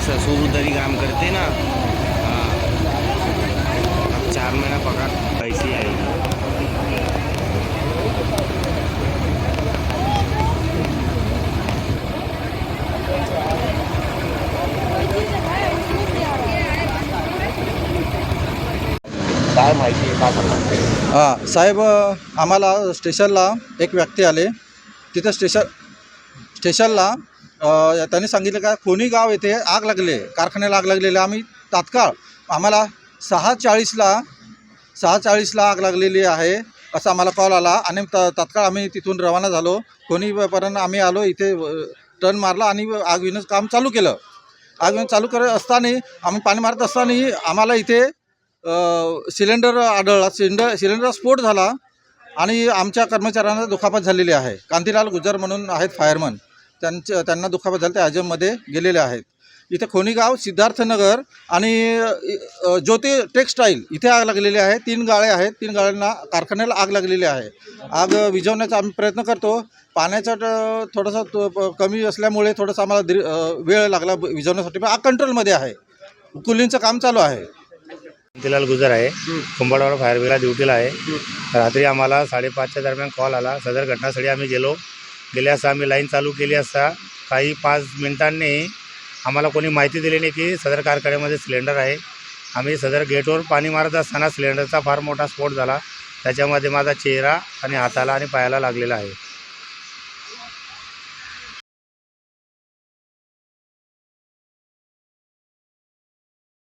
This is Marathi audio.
ससुर उधर ही काम करते ना। हाँ, अब 4 महीना पगार पैसे आएगी। काय माहिती आहे का सांगणार? हां साहेब, आम्हाला स्टेशनला एक व्यक्ती आले. तिथं स्टेशनला त्यांनी सांगितलं का कोणी गाव येथे आग लागली आहे, कारखान्याला आग लागलेली. आम्ही तात्काळ आम्हाला 6:40ला आग लागलेली आहे असा आम्हाला कॉल आला आणि तात्काळ आम्ही तिथून रवाना झालो. कोणीपर्यंत आम्ही आलो, इथे टर्न मारला आणि आग विणं काम चालू केलं. आग विणं चालू करत असताना आम्ही पाणी मारत असताना आम्हाला इथे सिलेंडर आढळला. सिलेंडरचा स्फोट झाला आणि आमच्या कर्मचाऱ्यांना दुखापत झालेली आहे. कांतीलाल गुजर म्हणून आहेत फायरमन, त्यांना दुखापत झाली, ते आजममध्ये गेलेले आहेत. इथे खोनीगाव, सिद्धार्थनगर आणि ज्योती टेक्स्टाईल इथे आग लागलेली आहे. 3 गाळे आहेत, 3 गाळ्यांना कारखान्याला आग लागलेली आहे. आग विझवण्याचा आम्ही प्रयत्न करतो. पाण्याचा थोडासा कमी असल्यामुळे थोडंसं आम्हाला वेळ लागला विझवण्यासाठी, पण आग कंट्रोलमध्ये आहे. कुलिंगचं काम चालू आहे. कांतीलाल गुजर आहे, कुंभारवाडा फायर ब्रिगेडला ड्युटीला आहे. रात्री आम्हाला 5:30च्या दरम्यान कॉल आला. सदर घटनास्थळी आम्ही गेले असता आम्ही लाईन चालू केली असता काही 5 मिनिटांनी आम्हाला कोणी माहिती दिली नाही की सदर कारखान्यामध्ये सिलेंडर आहे. आम्ही सदर गेटवर पाणी मारत असताना सिलेंडरचा फार मोठा स्फोट झाला. त्याच्यामध्ये माझा चेहरा आणि हाताला आणि पायाला लागलेला आहे.